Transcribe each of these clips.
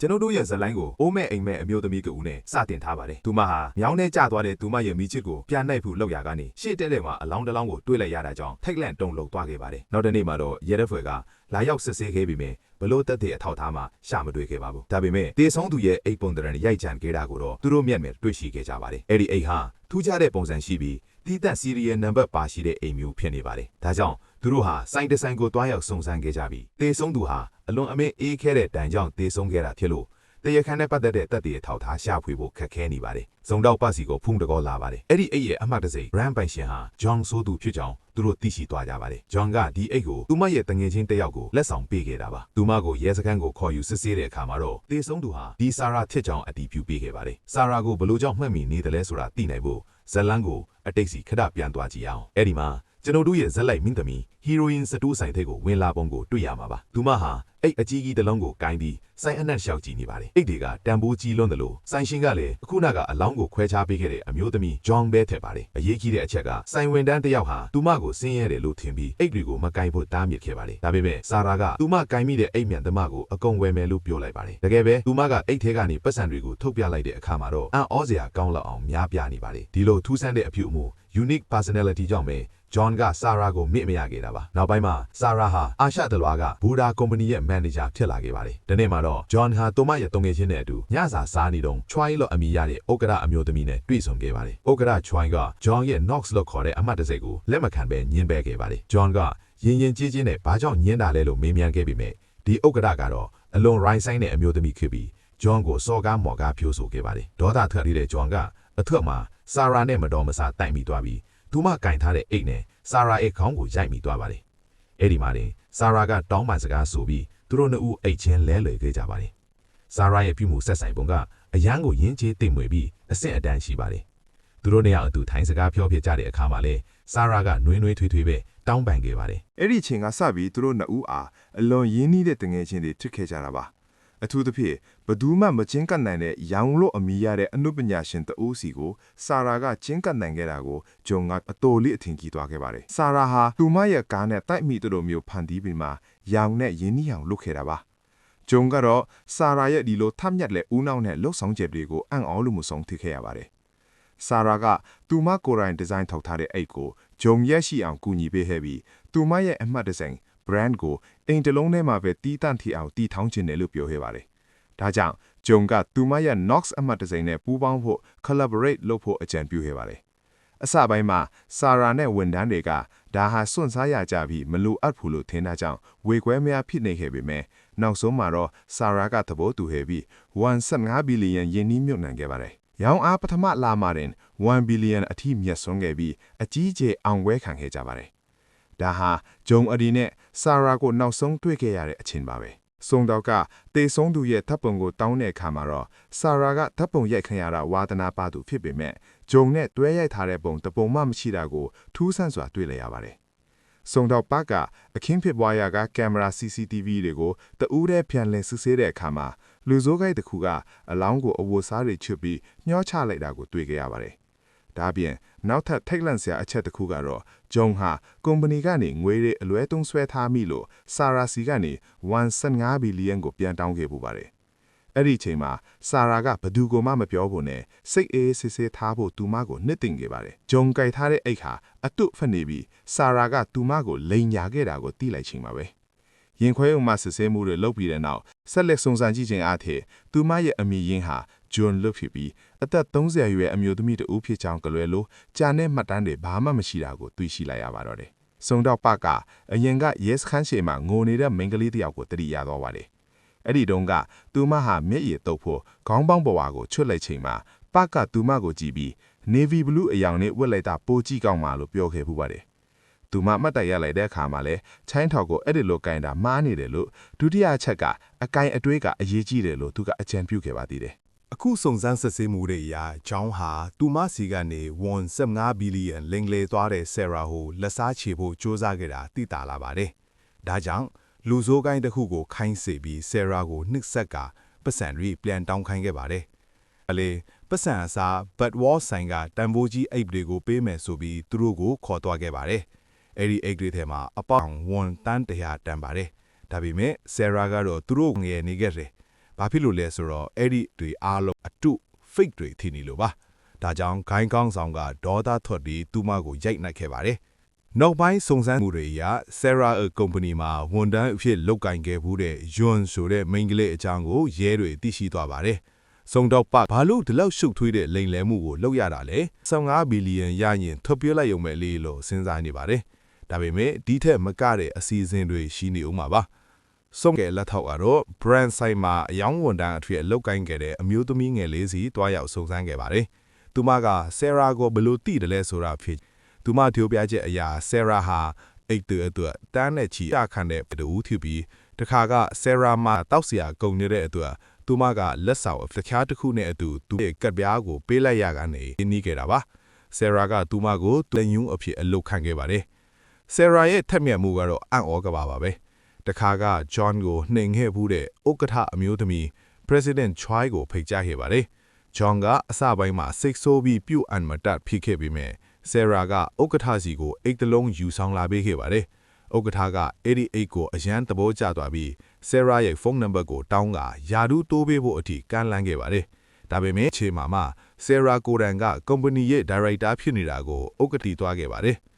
ကျွန်တော်တို့ရဲ့ဇလိုင်းကိုအိုးမဲ့အိမ်မဲ့အမျိုးသမီးကဦးနဲ့စတင်ထားပါတယ်သူမဟာမြောင်းထဲကျသွားတဲ့သူမရဲ့မိချစ်ကိုပြန်နှိုက်ဖို့လောက်ရာကနေရှေ့တက်တဲ့မှာအလောင်းတစ်လောင်းကိုတွေးလိုက်ရတာကြောင့်ထိတ်လန့်တုန်လှုပ်သွားခဲ့ပါတယ်နောက်တစ်နေ့မှာတော့ရဲတပ်ဖွဲ့ကလာရောက်စစ်ဆေးခဲ့ပြီးမြဲဘလို့တက်တဲ့အထောက်ထားမှရှာမတွေ့ခဲ့ပါဘူးဒါပေမဲ့တေဆုံးသူရဲ့အိတ်ပုံတရံရိုက်ကြံခဲ့တာကိုတော့သူတို့မျက်မြင်တွေ့ရှိခဲ့ကြပါတယ်အဲ့ဒီအိတ်ဟာထူးခြားတဲ့ပုံစံရှိပြီးတီးသက်စီရီယယ်နံပါတ်ပါရှိတဲ့အိမ်မျိုးဖြစ်နေပါတယ်ဒါကြောင့်သူတို့ဟာစိုင်းတဆိုင်ကိုတွားရောက်စုံစမ်းခဲ့ကြပြီးတေဆုံးသူဟာအလွန်အမင်းအေးခဲတဲ့တန်ကြောင့်တေဆုံးခဲ့တာဖြစ်လို့တရားခံနဲ့ပတ်သက်တဲ့တပ်တွေထောက်ထားရှာဖွေဖို့ခက်ခဲနေပါတယ်။ဇုံတော့ပတ်စီကိုဖုံးတကောလာပါတယ်။အဲ့ဒီအိတ်ရဲ့အမှတ်တစိမ့် brand ပိုင်ရှင်ဟာ John ဆိုသူဖြစ်ကြောင်းသူတို့သိရှိသွားကြပါတယ်။ John ကဒီအိတ်ကိုသူမရဲ့တငယ်ချင်းတစ်ယောက်ကိုလက်ဆောင်ပေးခဲ့တာပါ။သူမကိုရဲစခန်းကိုခေါ်ယူစစ်ဆေးတဲ့အခါမှာတော့တေဆုံးသူဟာဒီဆာရာဖြစ်ကြောင်းအတည်ပြုပေးခဲ့ပါတယ်။ဆာရာကိုဘလို့ကြောင့်မှတ်မိနေတယ်လဲဆိုတာသိနိုင်ဖို့ဇလန်းကိုအတိတ်စီခဏပြန်သွားကြည့်အောင်။အဲ့ဒီမှာကျွန်တော်တို့ရဲ့ဇက်လိုက်မင်းသမီးဟီရိုအင်စတိုးဆိုင်တဲ့ကိုဝင်လာပုံကိုတွေ့ရမှာပါသူမဟာအဲ့အကြီးကြီးတစ်လုံးကိုကိုင်းပြီးစိုင်းအနှက်လျှောက်ကြည့်နေပါတယ်အိတ်တွေကတန်ဖိုးကြီးလွန်းတယ်လို့စိုင်းရှင်ကလည်းအခုနကအလောင်းကိုခွဲခြားပေးခဲ့တဲ့အမျိုးသမီးဂျွန်ပဲထည့်ပါတယ်အရေးကြီးတဲ့အချက်ကစိုင်းဝင်တန်းတစ်ယောက်ဟာသူမကိုဆင်းရဲတယ်လို့ထင်ပြီးအိတ်တွေကိုမကိုင်းဖို့တားမြစ်ခဲ့ပါတယ်ဒါပေမဲ့ဆာရာကသူမကိုင်းမိတဲ့အိတ်မြန်သမားကိုအကုန်ဝယ်မယ်လို့ပြောလိုက်ပါတယ်တကယ်ပဲသူမကအိတ်ထဲကနေပတ်စံတွေကိုထုတ်ပြလိုက်တဲ့အခါမှာတော့အံ့ဩစရာကောင်းလောက်အောင်များပြနေပါတယ်ဒီလိုထူးဆန်းတဲ့အပြုအမူ unique personality ကြောင့်ပဲဂျွန်ကဆာရာကိုမေ့မရခဲ့တာပါနောက်ပိုင်းမှာဆာရာဟာအာရှတလွားကဘူဒါကုမ္ပဏီရဲ့မန်နေဂျာဖြစ်လာခဲ့ပါတယ်ဒီနေ့မှာတော့ဂျွန်ဟာသူမရဲ့တုံငယ်ချင်းနဲ့အတူညစာစားနေတုန်းချွိုင်းလို့အမည်ရတဲ့ဥက္ကဋအမျိုးသမီးနဲ့တွေ့ဆုံခဲ့ပါတယ်ဥက္ကဋချွိုင်းကဂျွန်ရဲ့ Knox လို့ခေါ်တဲ့အမှတ်တစိမ့်ကိုလက်မခံဘဲညှင်းပယ်ခဲ့ပါတယ်ဂျွန်ကရင်ကြီးနဲ့ဘာကြောင့်ညှင်းတာလဲလို့မေးမြန်းခဲ့ပေမဲ့ဒီဥက္ကဋကတော့အလွန်ရိုင်းဆိုင်တဲ့အမျိုးသမီးဖြစ်ပြီးဂျွန်ကိုစော်ကားမော်ကားဖြိုးဆိုခဲ့ပါတယ်ဒေါသထွက်နေတဲ့ဂျွန်ကအထက်မှာဆာရာနဲ့မတော်မဆတိုင်မိသွားပြီးသူမကင်ထားတဲ့အိတ်နဲ့ဆာရာရဲ့ခေါင်းကိုရိုက်မိသွားပါတယ်။အဲ့ဒီမှာတင်ဆာရာကတောင်းပန်စကားဆိုပြီးသူတို့နှစ်ဦးအိတ်ချင်းလဲလွယ်ခဲ့ကြပါတယ်။ဆာရာရဲ့ပြုမှုဆက်ဆိုင်ပုံကအရန်ကိုယဉ်ကျေးသိမ့်မွေပြီးအဆင့်အတန်းရှိပါတယ်။သူတို့နှစ်ယောက်အတူထိုင်စကားပြောဖြစ်ကြတဲ့အခါမှာလဲဆာရာကနွေးထွေးပဲတောင်းပန်ခဲ့ပါတယ်။အဲ့ဒီချိန်ကစပြီးသူတို့နှစ်ဦးအားအလွန်ရင်းနှီးတဲ့တငယ်ချင်းတွေဖြစ်ခဲ့ကြတာပါ။အထူးသဖြင့်ဘသူမှမချင်းကပ်နိုင်တဲ့ရောင်လို့အမည်ရတဲ့အနုပညာရှင်တဦးစီကိုဆာရာကချင်းကပ်နိုင်ခဲ့တာကိုဂျုံကအတော်လေးအထင်ကြီးသွားခဲ့ပါတယ်။ဆာရာဟာသူမရဲ့ကားနဲ့တိုက်မိတို့မျိုးဖန်တီးပြီးမှရောင်နဲ့ရင်းနှီးအောင်လုပ်ခဲ့တာပါ။ဂျုံကတော့ဆာရာရဲ့ဒီလိုထပ်မြက်တဲ့ဦးနှောက်နဲ့လှုပ်ဆောင်ချက်တွေကိုအံ့ဩလို့မဆုံးထိခဲ့ရပါတယ်။ဆာရာကသူမကိုယ်တိုင်ဒီဇိုင်းထောက်ထားတဲ့အိတ်ကိုဂျုံရက်ရှိအောင်ကူညီပေးခဲ့ပြီးသူမရဲ့အမှတ်တစိမ့်brand ကိုအိမ်တစ်လုံးထဲမှာပဲတီးတန့်ထီအောင်တီထောင်းခြင်းတယ်လို့ပြောခဲ့ပါတယ်။ဒါကြောင့်ဂျုံကသူမရဲ့ Knox အမှတ်တစိမ့်နဲ့ပူးပေါင်းဖို့ collaborate လုပ်ဖို့အကြံပြုခဲ့ပါတယ်။အစပိုင်းမှာဆာရာနဲ့ဝန်ထမ်းတွေကဒါဟာစွန့်စားရကြပြီးမလိုအပ်ဘူးလို့ထင်တာကြောင့်ဝေခွဲမရဖြစ်နေခဲ့ပေမဲ့နောက်ဆုံးမှာတော့ဆာရာကသဘောတူခဲ့ပြီး1.5 ဘီလီယံယင်းနှီးမြုပ်နှံခဲ့ပါတယ်။ရောင်းအားပထမလာမှာတင်1 ဘီလီယံအထိမြတ်စွန်းခဲ့ပြီးအကြီးအကျယ်အောင်ပွဲခံခဲ့ကြပါတယ်။ဒါဟာဂျုံအဒီနဲ့ဆာရာကိုနောက်ဆုံးတွေ့ခဲ့ရတဲ့အချိန်ပါပဲ။စုံတော့ကတေဆုံးသူရဲ့ဓာတ်ပုံကိုတောင်းတဲ့အခါမှာတော့ဆာရာကဓာတ်ပုံရိုက်ခင်ရတာဝါသနာပါသူဖြစ်ပေမဲ့ဂျုံနဲ့တွဲရိုက်ထားတဲ့ပုံတပုံမှမရှိတာကိုထူးဆန်းစွာတွေ့လိုက်ရပါတယ်။စုံတော့ပတ်ကအခင်းဖြစ်ပွားရာကကင်မရာ CCTV တွေကိုတဦးတည်းပြန်လည်စစ်ဆေးတဲ့အခါမှာလူစိုးကိုက်တစ်ခုကအလောင်းကိုအဝတ်စားတွေချွတ်ပြီးညှောချလိုက်တာကိုတွေ့ခဲ့ရပါတယ်။ဒါပြင်နောက်ထပ်ထိတ်လန့်စရာအချက်တစ်ခုကတော့ဂျုံဟာကုမ္ပဏီကနေငွေတွေအလွဲသုံးဆွဲထားမိလို့ဆာရာစီကနေ1.5 ဘီလီယံကိုပြန်တောင်းခဲ့ပူပါတယ်။အဲ့ဒီချိန်မှာဆာရာကဘသူကိုမှမပြောဖို့နဲ့စိတ်အေးဆေးဆေးထားဖို့သူမကိုနှစ်သိမ့်ခဲ့ပါတယ်။ဂျုံကြိုက်ထားတဲ့အိတ်ဟာအတုဖက်နေပြီးဆာရာကသူမကိုလိန်ညာခဲ့တာကိုသိလိုက်ချိန်ပါပဲ။ရင်ခွဲဥမစစ်ဆေးမှုတွေလုပ်ပြီးတဲ့နောက်ဆက်လက်စုံစမ်းကြည့်ခြင်းအားဖြင့်သူမရဲ့အမည်ရင်းဟာဂျွန်လွတ်ဖြစ်ပြီးအသက်30ရွယ်အမျိုးသမီးတဦးဖြစ်ကြောင်းကလွယ်လို့ကြာတဲ့မှတ်တမ်းတွေဘာမှမရှိတာကိုတွေ့ရှိလိုက်ရပါတော့တယ်။စုံတော့ပကအရင်ကရဲစခန်းရှေ့မှာငိုနေတဲ့မိန်းကလေးတစ်ယောက်ကိုတတိယသွားပါတယ်။အဲ့ဒီတုန်းကသူမဟာမျက်ရည်တုပ်ဖို့ခေါင်းပေါင်းပေါ်ဝါကိုချွတ်လိုက်ချိန်မှာပကသူမကိုကြည့်ပြီး Navy Blue အယောင်နဲ့ဝတ်လိုက်တာပိုကြည့်ကောင်းမှလို့ပြောခဲ့ပူပါတယ်။သူမမှတ်တရလိုက်တဲ့အခါမှာလဲချိုင်းထောက်ကိုအဲ့ဒီလိုကင်တာမှားနေတယ်လို့ဒုတိယအချက်ကအကင်အတွေးကအရေးကြီးတယ်လို့သူကအကြံပြုခဲ့ပါသေးတယ်။အခုစုံစမ်းစစ်ဆေးမှုတွေအရဂျောင်းဟာသူမစီကနေ1.5 ဘီလီယံလင်လေသွားတဲ့ဆယ်ရာကိုလက်စားချေဖို့စ조사ခဲ့တာသိတာလာပါတယ်။ဒါကြောင့်လူဆိုးကိုင်းတစ်ခုကိုခိုင်းစေပြီးဆယ်ရာကိုနှိပ်စက်ကပတ်စံတွေပြန်တောင်းခိုင်းခဲ့ပါတယ်။အလေပတ်စံအစားဘတ်ဝေါ်ဆိုင်ကတန်ဖိုးကြီးအိတ်တွေကိုပေးမယ်ဆိုပြီးသူတို့ကိုခေါ်သွားခဲ့ပါတယ်။အဲ့ဒီအိတ်တွေထဲမှာအပေါင်1 တန်း100တန်ပါတယ်။ဒါပေမဲ့ဆယ်ရာကတော့သူတို့ငယ်နေခဲ့တယ်။ ဘာဖြစ်လို့လဲဆိုတော့အဲ့ဒီတွေအားလုံးအတု fake တွေထင်နေလို့ပါဒါကြောင့်ဂိုင်းကောင်းဆောင်ကဒေါသထွက်ပြီးသူမကိုရိုက်နှက်ခဲ့ပါတယ်နောက်ပိုင်းစုံစမ်းမှုတွေအရ Sarah Company မှာဝန်ထမ်းအဖြစ်လုပ်ကိုင်ခဲ့မှုတဲ့ Yun ဆိုတဲ့မိန်းကလေးအကြောင်းကိုရဲတွေသိရှိသွားပါတယ်။စုံတော့ပါဘာလို့ဒီလောက်ရှုပ်ထွေးတဲ့လိမ်လည်မှုကိုလုပ်ရတာလဲ15ဘီလီယံရရင်ထွက်ပြေးလိုက်ရုံပဲလေလို့စဉ်းစားနေပါတယ်။ဒါပေမဲ့ဒီထက်မကတဲ့အစီအစဉ်တွေရှိနေဦးမှာပါ။စုံကလက်ထောက်ကတော့ brand site မှာအယောင်းဝန်ထမ်းအဖြစ်လုပ်ကိုင်ခဲ့တဲ့အမျိုးသမီးငယ်လေးစီတွားရောက်စုံစမ်းခဲ့ပါတယ်။သူမက Sarah ကိုဘယ်လိုသိတယ်လဲဆိုတာဖြစ်သူမပြောပြချက်အရာ Sarah ဟာအိတ်တဲ့အတွက်တန်းနဲ့ချီအခန့်တဲ့တူဖြစ်ပြီးတခါက Sarah မှာတောက်စရာကုန်နေတဲ့အတွက်သူမကလက်ဆောင်ဖျားတစ်ခုနဲ့အတူသူ့ရဲ့ကပ်ပြားကိုပေးလိုက်ရကနေနီးခဲ့တာပါ Sarah ကသူမကိုတွင်ယုံအဖြစ်အလုပ်ခံခဲ့ပါတယ် Sarah ရဲ့ထက်မြက်မှုကတော့အံ့ဩကပါပဲတခါက John ကိုနှိမ်ခဲ့မှုတဲ့ဥက္ကဋ္ဌအမျိုးသမီး President Choi ကိုဖိတ်ကြားခဲ့ပါတယ် John ကအစပိုင်းမှာစိတ်ဆိုးပြီးပြုတ်အံ့မတတ်ဖြစ်ခဲ့ပြီးမြဲSarah ကဥက္ကဋ္ဌစီကိုအိတ်တလုံးယူဆောင်လာပေးခဲ့ပါတယ်။ဥက္ကဋ္ဌကအဲ့ဒီအိတ်ကိုအရန်သဘောကျသွားပြီး Sarah ရဲ့ဖုန်းနံပါတ်ကိုတောင်းကယာဒူးတိုးပေးဖို့အထိကမ်းလှမ်းခဲ့ပါတယ်။ဒါပေမဲ့ခြေမှာမှ Sarah ကိုရန်က company ရဲ့ director ဖြစ်နေတာကိုဥက္ကဋ္ဌသွားခဲ့ပါတယ်။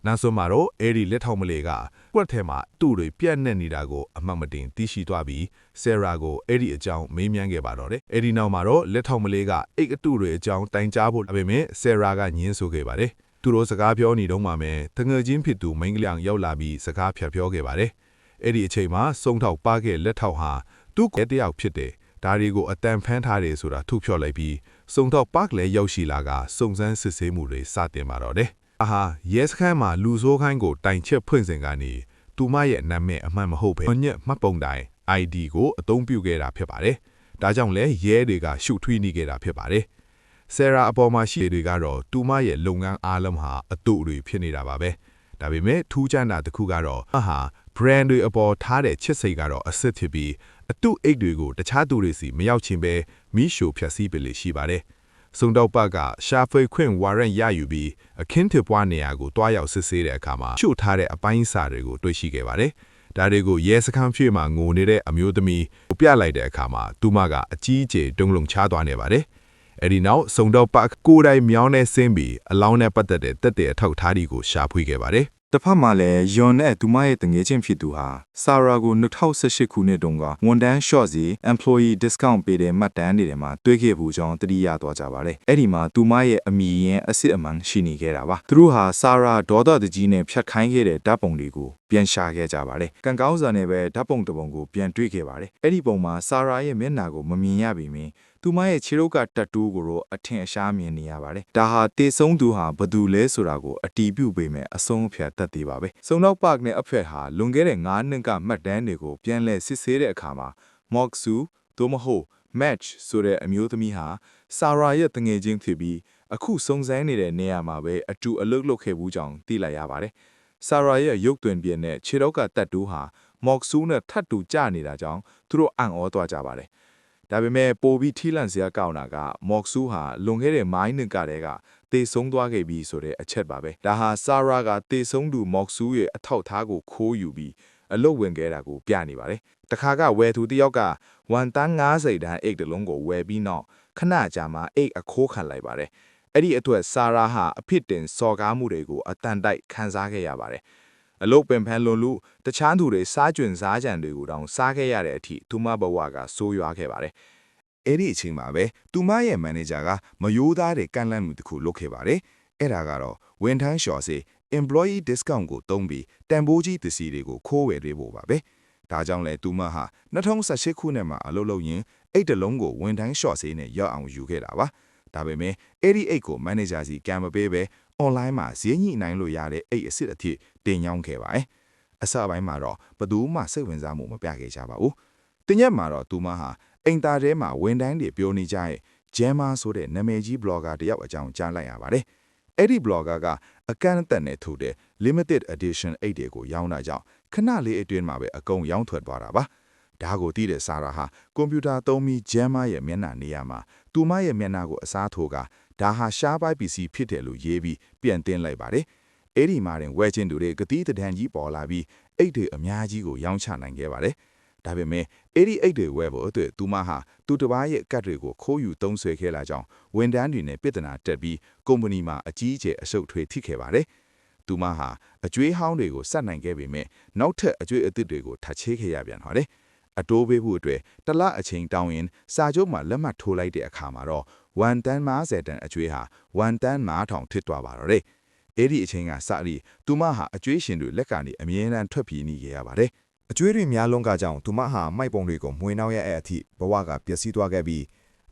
နောက်ဆုံးမှာတော့အဲ့ဒီလက်ထောက်မလေးကကွက်ထဲမှာသူ့တွေပြတ်နေနေတာကိုအမှတ်မတင်သိရှိသွားပြီး Sarah ကိုအဲ့ဒီအကြောင်းမေးမြန်းခဲ့ပါတော့တယ်။အဲ့ဒီနောက်မှာတော့လက်ထောက်မလေးကအိတ်အတူတွေအကြောင်းတိုင်ကြားဖို့ဒါပေမဲ့ Sarah ကညင်းဆိုခဲ့ပါတယ်။သူတို့စကားပြောနေတော့မှပဲတငယ်ချင်းဖြစ်သူမိန်းကလေးရောက်လာပြီးစကားဖြတ်ပြောခဲ့ပါတယ်။အဲ့ဒီအချိန်မှာစုံထောက်ပါခဲ့လက်ထောက်ဟာသူ့ကိုတယောက်ဖြစ်တယ်။ဒါတွေကိုအတန်ဖန်းထားတယ်ဆိုတာထုတ်ပြောလိုက်ပြီးစုံထောက်ပါကလည်းရောက်ရှိလာကစုံစမ်းစစ်ဆေးမှုတွေစတင်ပါတော့တယ်။အာဟာရဲစခန်းမှာလူဆိုးခိုင်းကိုတိုင်ချက်ဖွင့်စင်ကနေသူမရဲ့နာမည်အမှန်မဟုတ်ပဲညက်မှတ်ပုံတိုင် ID ကိုအသုံးပြုခဲ့တာဖြစ်ပါတယ်။ဒါကြောင့်လဲရဲတွေကရှုထွေးနေခဲ့တာဖြစ်ပါတယ်။ Sarah အပေါ်မှာရှိတွေကတော့သူမရဲ့လုပ်ငန်းအားလုံးဟာအတူတွေဖြစ်နေတာပါပဲ။ဒါပေမဲ့ထူးခြားတာတစ်ခုကတော့ဟာ brand တွေအပေါ်ထားတဲ့ချစ်စိတ်ကတော့အစစ်ဖြစ်ပြီးအတူအိတ်တွေကိုတခြားသူတွေစီမရောက်ချင်ပဲမိရှိုဖြတ်စည်းပလေရှိပါတယ်။စုံတော့ပတ်ကရှာဖွေခွင့်ဝါရန်ရယူပြီးအခင်းထပွားနေရာကိုတွားရောက်စစ်ဆေးတဲ့အခါမှာချို့ထားတဲ့အပိုင်းစာတွေကိုတွေ့ရှိခဲ့ပါတယ်။ဒါတွေကိုရဲစခန်းဖြစ်မှာငိုနေတဲ့အမျိုးသမီးကိုပြလိုက်တဲ့အခါမှာသူမကအကြီးအကျယ်တုံ့လုံချသွားနေပါတယ်။အဲ့ဒီနောက်စုံတော့ပတ်ကိုယ်တိုင်မြောင်းနဲ့ဆင်းပြီးအလောင်းနဲ့ပတ်သက်တဲ့တက်တဲ့အထောက်ထားတွေကိုရှာဖွေခဲ့ပါတယ်။တစ်ဖက်မှာလည်းယွန်နဲ့သူမရဲ့တငယ်ချင်းဖြစ်သူဟာဆာရာကို2018ခုနှစ်တုန်းကဝန်တန်း short စီ employee discount ပေးတဲ့မှတ်တမ်းတွေထဲမှာတွေ့ခဲ့ဘူးကြောင်းသတိရသွားကြပါတယ်။အဲ့ဒီမှာသူမရဲ့အမိရင်အစစ်အမှန်ရှိနေခဲ့တာပါ။သူတို့ဟာဆာရာဒေါသတကြီးနဲ့ဖြတ်ခိုင်းခဲ့တဲ့ဓာတ်ပုံတွေကိုပြန်ရှာခဲ့ကြပါတယ်။ကံကောင်းစွာနဲ့ပဲဓာတ်ပုံတစ်ပုံကိုပြန်တွေ့ခဲ့ပါတယ်။အဲ့ဒီပုံမှာဆာရာရဲ့မျက်နှာကိုမမြင်ရပေမယ့်သူမရဲ့ခြေထောက်ကတတ်တူးကိုတော့အထင်အရှားမြင်နေရပါတယ်။ဒါဟာတေဆုံးသူဟာဘသူလဲဆိုတာကိုအတီးပြုတ်ပေမဲ့အဆုံးအဖြတ်တတ်သေးပါပဲ။စုံတော့ပါကနဲ့အဖက်ဟာလွန်ခဲ့တဲ့9နှစ်ကမှတ်တမ်းတွေကိုပြန်လည်စစ်ဆေးတဲ့အခါမှာ Moksu သို့မဟုတ် Match ဆိုတဲ့အမျိုးသမီးဟာဆာရာရဲ့တငယ်ချင်းဖြစ်ပြီးအခုစုံစမ်းနေတဲ့နေရာမှာပဲအတူအလုပ်လုပ်ခဲ့ဘူးကြောင်းသိလိုက်ရပါတယ်။ဆာရာရဲ့ရုပ်သွင်းပြင်းနဲ့ခြေထောက်ကတတ်တူးဟာ Moksu နဲ့ထပ်တူကျနေတာကြောင့်သူတို့အံ့ဩသွားကြပါတယ်။ဒါပေမဲ့ပိုပြီးထီလန့်စရာကောင်းတာက Moksu ဟာလွန်ခဲ့တဲ့မိုင်းနှစ်ကတည်းကတေဆုံးသွားခဲ့ပြီဆိုတဲ့အချက်ပါပဲ။ဒါဟာဆာရာကတေဆုံးသူ Moksu ရဲ့အထောက်ထားကိုခိုးယူပြီးအလုတ်ဝင်ခဲ့တာကိုပြနေပါတယ်။တခါကဝယ်သူတယောက်က1တန်း50တန်းအိတ်တလုံးကိုဝယ်ပြီးနောက်ခဏကြာမှအိတ်အခိုးခံလိုက်ပါတယ်။အဲ့ဒီအတွက်ဆာရာဟာအဖြစ်တင်စော်ကားမှုတွေကိုအတန်တိုက်ခံစားခဲ့ရပါတယ်။အလုတ်ပင်ဖန်လွန်လူတခြားသူတွေစားကြွင်စားကြံတွေကိုတောင်စားခဲ့ရတဲ့အထိသူမဘဝကဆိုးရွားခဲ့ပါတယ်။အဲ့ဒီအချိန်မှာပဲသူမရဲ့မန်နေဂျာကမယိုးသားတဲ့ကန့်လန့်မှုတစ်ခုလုပ်ခဲ့ပါတယ်။အဲ့ဒါကတော့ဝန်ထမ်းလျှော်စေ employee discount ကိုတုံးပြီးတန်ဖိုးကြီးသစီတွေကိုခိုးဝယ်ပေးဖို့ပါပဲ။ဒါကြောင့်လဲသူမဟာ2018ခုနှစ်မှာအလုပ်လုပ်ရင်းအိတ်တလုံးကိုဝန်ထမ်းလျှော်စေနဲ့ရောက်အောင်ယူခဲ့တာပါ။ဒါပေမဲ့အဲ့ဒီအိတ်ကိုမန်နေဂျာစီကံမပေးပဲ online မှာဈေးညှိနှိုင်းလို့ရတဲ့အိတ်အစ်စ်အဖြစ်တင်ညောင်းခဲ့ပါတယ်။အစပိုင်းမှာတော့ဘသူမှစိတ်ဝင်စားမှုမပြခဲ့ကြပါဘူး။တင်ရက်မှာတော့သူမဟာအိမ်သားထဲမှာဝန်ထမ်းတွေပြောနေကြရဲ့ Gemma ဆိုတဲ့နာမည်ကြီး blogger တယောက်အကြောင်းကြားလိုက်ရပါတယ်။အဲ့ဒီ blogger ကအကန့်အသတ်နဲ့ထုတ်တဲ့ limited edition အိတ်တွေကိုရောင်းတာကြောင့်ခဏလေးအတွင်းမှာပဲအကုန်ရောင်းထွက်သွားတာပါ။ဒါကိုသိတဲ့ဆာရာဟာကွန်ပျူတာသုံးပြီး Gemma ရဲ့မျက်နှာနေရာမှာသူမရဲ့မျက်နှာကိုအစားထိုးကဒါဟာရှားပိုက်ပစ္စည်းဖြစ်တယ်လို့ရေးပြီးပြန်တင်လိုက်ပါတယ်။အဲ့ဒီမှာတင်ဝယ်ချင်းသူတွေကတိတဒန်ကြီးပေါ်လာပြီးအိတ်တွေအများကြီးကိုရောင်းချနိုင်ခဲ့ပါတယ်။ ဒါပေမဲ့အဲ့ဒီအိတ်တွေဝယ်ဖို့အတွက်သူမဟာသူတစ်ပါးရဲ့ကတ်တွေကိုခိုးယူသုံးဆွဲခဲ့လာကြောင်းဝန်ထမ်းတွေနဲ့ပြည်ထနာတက်ပြီးကုမ္ပဏီမှာအကြီးအကျယ်အရှုပ်ထွေးထိခဲ့ပါတယ်။သူမဟာအကျွေးဟောင်းတွေကိုစက်နိုင်ခဲ့ပေမဲ့နောက်ထပ်အကျွေးအသစ်တွေကိုထပ်ချေးခဲ့ရပြန်ပါတယ်။အတိုးပေးဖို့အတွက်တလအချိန်တောင်းရင်စာချုပ်မှာလက်မှတ်ထိုးလိုက်တဲ့အခါမှာတော့1တန်း50တန်းအကျွေးဟာ1တန်း9000ထစ်သွားပါတော့တယ်။အဲ့ဒီအချိန်ကစပြီးသူမဟာအကျွေးရှင်တွေလက်ကနေအမြဲတမ်းထွက်ပြေးနေခဲ့ရပါတယ်။ အကျွေးတွေများလုံးကကြောင့်သူမဟာမိုက်ပုံတွေကိုမွေးနှောက်ရတဲ့အထိဘဝကပျက်စီးသွားခဲ့ပြီး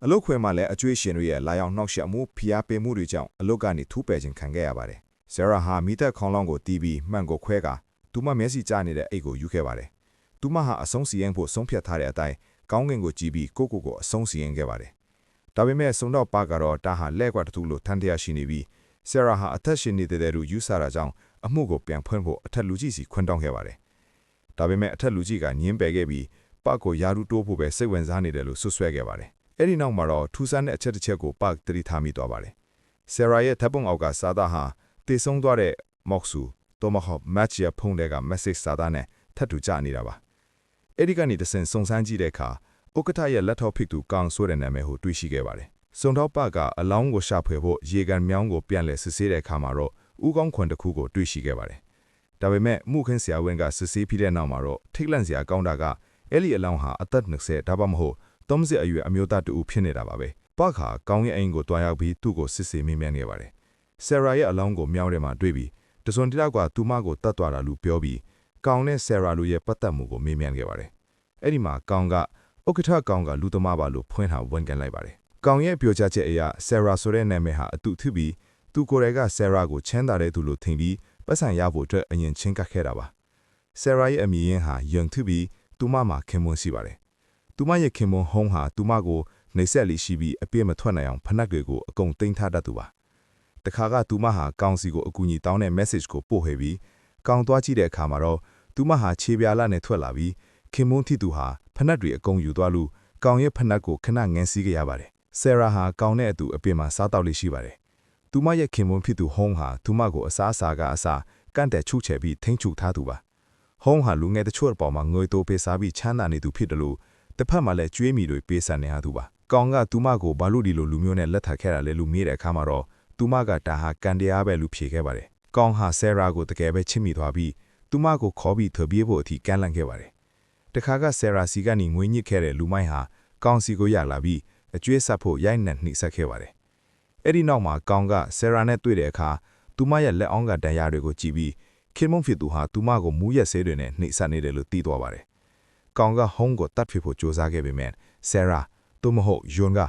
အလုတ်ခွေမှာလည်းအကျွေးရှင်တွေရဲ့လာရောက်နှောက်ယှက်မှုဖိအားပေးမှုတွေကြောင့်အလုတ်ကနေထူးပယ်ခြင်းခံခဲ့ရပါတယ်။ဆရာဟာမိသက်ခေါင်းလောင်းကိုတီးပြီးမှန်ကိုခွဲကာသူမမျက်စိကျနေတဲ့အိတ်ကိုယူခဲ့ပါတယ်။သူမဟာအဆုံးစီရင်ဖို့ဆုံးဖြတ်ထားတဲ့အတိုင်းကောင်းကင်ကိုကြည့်ပြီးကိုအဆုံးစီရင်ခဲ့ပါတယ်။ဒါပေမဲ့ဆုံတော့ပါကတော့တာဟာလက်ကွက်တစ်ခုလိုထန်တရားရှိနေပြီးဆရာဟာအသက်ရှင်နေတဲ့သူယူဆတာကြောင့်အမှုကိုပြန်ဖွင့်ဖို့အထက်လူကြီးစီခွင့်တောင်းခဲ့ပါတယ်။ဒါပေမဲ့အထက်လူကြီးကညှင်းပယ်ခဲ့ပြီးပတ်ကိုယာရုတိုးဖို့ပဲစိတ်ဝင်စားနေတယ်လို့ဆွဆွဲခဲ့ပါတယ်။အဲ့ဒီနောက်မှာတော့ထူးဆန်းတဲ့အချက်တစ်ချက်ကိုပတ်တတိထားမိသွားပါတယ်။ဆရာရဲ့ထပ်ပုံအောက်ကစာသားဟာတည်ဆုံးသွားတဲ့မော့ဆူတော့မဟုတ်မတ်ချ်ရဖုန်းတွေက message စာသားနဲ့ထပ်တူကြနေတာပါ။အဲ့ဒီကနေတဆင့်စုံစမ်းကြည့်တဲ့အခါဥက္ကဋ္ဌရဲ့လက်ထောက်ဖိတူကောင်ဆိုတဲ့နာမည်ကိုတွေ့ရှိခဲ့ပါတယ်။စုံတော့ပတ်ကအလောင်းကိုရှာဖွေဖို့ရေကန်မြောင်းကိုပြန်လဲစစ်ဆေးတဲ့အခါမှာတော့ဥကောင်းခွန်တစ်ခုကိုတွေ့ရှိခဲ့ပါတယ်။ဒါပေမဲ့မှုခင်းဆရာဝန်ကစစ်ဆေးပြီးတဲ့နောက်မှာတော့ထိတ်လန့်စရာကောင်းတာကအဲ့ဒီအလောင်းဟာအသက်20ဒါမှမဟုတ်30အရွယ်အမျိုးသားတူဖြစ်နေတာပါပဲ။ပတ်ခါကောင်းရဲ့အိမ်ကိုတွားရောက်ပြီးသူ့ကိုစစ်ဆေးမိမြန်းခဲ့ပါတယ်။ဆရာရဲ့အလောင်းကိုမြောင်းထဲမှာတွေ့ပြီးတစွန်တယောက်ကသူမကိုတတ်သွားတာလို့ပြောပြီးကောင်းနဲ့ဆရာလူရဲ့ပတ်သက်မှုကိုမေးမြန်းခဲ့ပါတယ်။အဲ့ဒီမှာကောင်းကဥက္ကဋ္ဌကောင်းကလူသမားပါလို့ဖွင့်ထားဝန်ခံလိုက်ပါတယ်။ကောင်းရဲ့ပြောကြားချက်အရဆရာဆိုတဲ့နာမည်ဟာအတူထပြီးသူကိုယ်တိုင်ကဆရာကိုချမ်းသာတဲ့သူလို့ထင်ပြီးပတ်စံရဖို့အတွက်အရင်ချင်းကပ်ခဲ့တာပါ။ဆရာရဲ့အမည်ရင်းဟာယန်ထပြီးသူမမှာခင်မွန်းရှိပါတယ်။သူမရဲ့ခင်မွန်းဟုံးဟာသူမကိုနေဆက်လီရှိပြီးအပြည့်မထွက်နိုင်အောင်ဖနက်တွေကိုအကုန်သိမ်းထားတတ်သူပါ။တခါကသူမဟာကောင်းစီကိုအကူအညီတောင်းတဲ့ message ကိုပို့ခဲ့ပြီးကောင်းသွားကြည့်တဲ့အခါမှာတော့သူမဟာခြေပြားလာနဲ့ထွက်လာပြီးခင်မွန်းထိသူဟာဖနက်တွေအကုန်ယူသွားလို့ကောင်းရဲ့ဖနက်ကိုခဏငန်းစီးခဲ့ရပါတယ်။ဆရာဟာကောင်းတဲ့အတူအပြင်မှာစားတောက်လေးရှိပါတယ်။သူမရဲ့ခင်မွန်းဖြစ်သူဟုံးဟာသူမကိုအစားအစာကအစားကန့်တဲ့ချုချယ်ပြီးထိန်းချုပ်ထားသူပါ။ဟုံးဟာလူငယ်တချို့အပေါ်မှာငွေတိုးပေးစားပြီးချမ်းသာနေသူဖြစ်တယ်လို့တစ်ဖက်မှာလည်းကျွေးမီတွေပေးဆံနေရသူပါ။ကောင်းကသူမကိုဘာလို့ဒီလိုလူမျိုးနဲ့လက်ထပ်ခဲ့တာလဲလို့မေးတဲ့အခါမှာတော့သူမကဒါဟာကန်တရားပဲလို့ဖြေခဲ့ပါတယ်။ကောင်းဟာဆရာကိုတကယ်ပဲချစ်မိသွားပြီးသူမကိုခေါ်ပြီးထွက်ပြေးဖို့အထိကန့်လန့်ခဲ့ပါတယ်။တခါကဆရာစီကနေငွေညစ်ခဲ့တဲ့လူမိုင်းဟာကောင်းစီကိုရလာပြီးအကျွေးဆက်ဖို့ရိုက်နှက်နှိစက်ခဲ့ပါတယ်။အဲ့ဒီနောက်မှာကောင်းကဆရာနဲ့တွေ့တဲ့အခါသူမရဲ့လက်အောင်းကဒဏ်ရာတွေကိုကြည့်ပြီးခင်မုံဖြစ်သူဟာသူမကိုမူးယက်ဆေးတွေနဲ့နှိစက်နေတယ်လို့သိသွားပါတယ်။ကောင်းကဟုံးကိုတတ်ဖြစ်ဖို့ကြိုးစားခဲ့ပေမဲ့ဆရာသူမဟုတ်ယွန်က